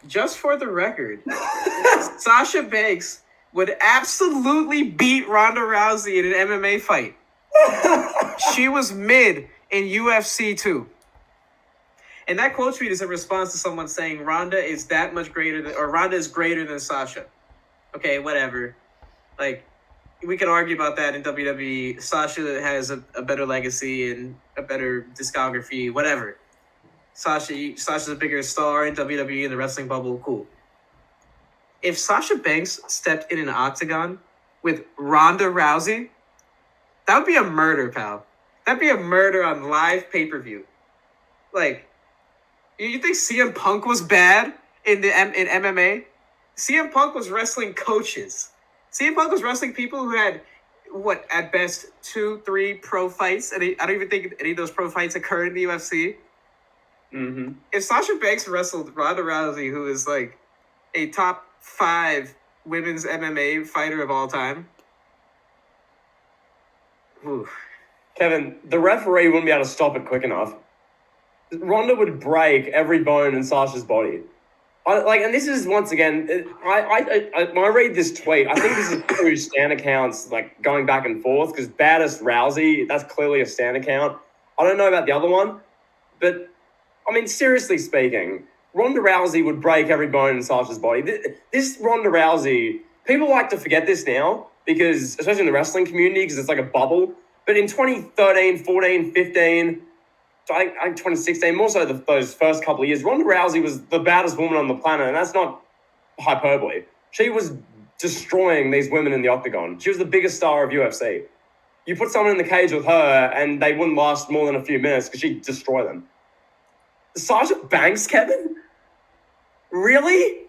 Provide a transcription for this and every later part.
just for the record, Sasha Banks would absolutely beat Ronda Rousey in an MMA fight. She was mid in UFC too. And that quote tweet is in response to someone saying Ronda is that much greater than, or Ronda is greater than Sasha. Okay, whatever. Like, we could argue about that in WWE. Sasha has a better legacy and a better discography, whatever. Sasha's a bigger star in WWE in the wrestling bubble, cool. If Sasha Banks stepped in an octagon with Ronda Rousey, that would be a murder, pal. That'd be a murder on live pay-per-view. Like, you think CM Punk was bad in MMA? CM Punk was wrestling coaches. CM Punk was wrestling people who had, what, at best, 2-3 pro fights. And I don't even think any of those pro fights occurred in the UFC. Mm-hmm. If Sasha Banks wrestled Ronda Rousey, who is like a top 5 women's MMA fighter of all time. Ooh. Kevin, the referee wouldn't be able to stop it quick enough. Ronda would break every bone in Sasha's body. And this is, once again, when I read this tweet, I think this is two stan accounts like going back and forth, because Baddest Rousey, that's clearly a stan account. I don't know about the other one, but I mean, seriously speaking, Ronda Rousey would break every bone in Sasha's body. This Ronda Rousey, people like to forget this now, because, especially in the wrestling community, because it's like a bubble. But in 2013, 14, 15, I think 2016, more so those first couple of years, Ronda Rousey was the baddest woman on the planet, and that's not hyperbole. She was destroying these women in the octagon. She was the biggest star of UFC. You put someone in the cage with her, and they wouldn't last more than a few minutes because she'd destroy them. Sasha Banks, Kevin? Really?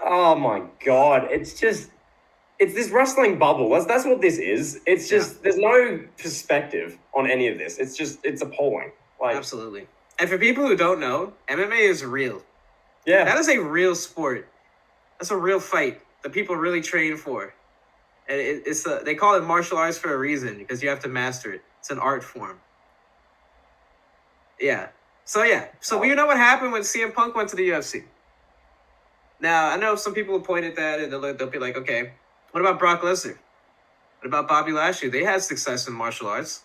Oh my God. It's this wrestling bubble. That's what this is. It's just, there's no perspective on any of this. It's appalling. Like, absolutely. And for people who don't know, MMA is real. Yeah. That is a real sport. That's a real fight that people really train for. And they call it martial arts for a reason, because you have to master it. It's an art form. Yeah. So we know what happened when CM Punk went to the UFC. Now, I know some people will point at that and they'll be like, okay, what about Brock Lesnar? What about Bobby Lashley? They had success in martial arts.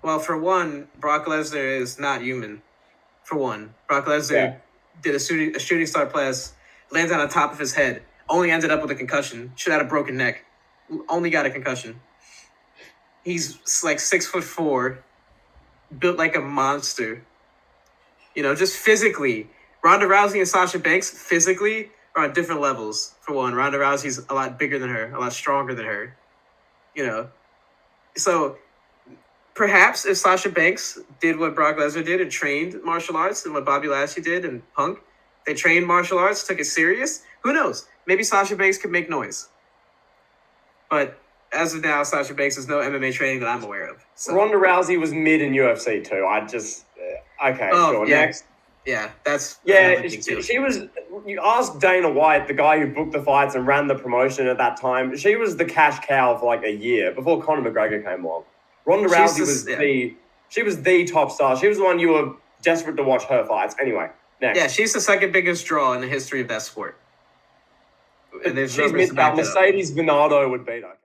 Well, for one, Brock Lesnar is not human. For one, Brock Lesnar did a shooting star press, landed on top of his head, only ended up with a concussion. Should have had a broken neck. Only got a concussion. He's like 6'4", built like a monster. You know, just physically. Ronda Rousey and Sasha Banks physically are on different levels. For one, Ronda Rousey's a lot bigger than her, a lot stronger than her. You know, so perhaps if Sasha Banks did what Brock Lesnar did and trained martial arts, and what Bobby Lashley did and Punk, they trained martial arts, took it serious. Who knows? Maybe Sasha Banks could make noise. But as of now, Sasha Banks has no MMA training that I'm aware of. So. Ronda Rousey was mid in UFC too. Sure. Yeah. Next. Yeah, that's... Yeah, she was... You ask Dana White, the guy who booked the fights and ran the promotion at that time, she was the cash cow for like a year before Conor McGregor came along. Ronda Rousey was the top star. She was the one you were desperate to watch her fights. Anyway, next. Yeah, she's the second biggest draw in the history of that sport. And she's mid. Mercedes Bernardo would beat her.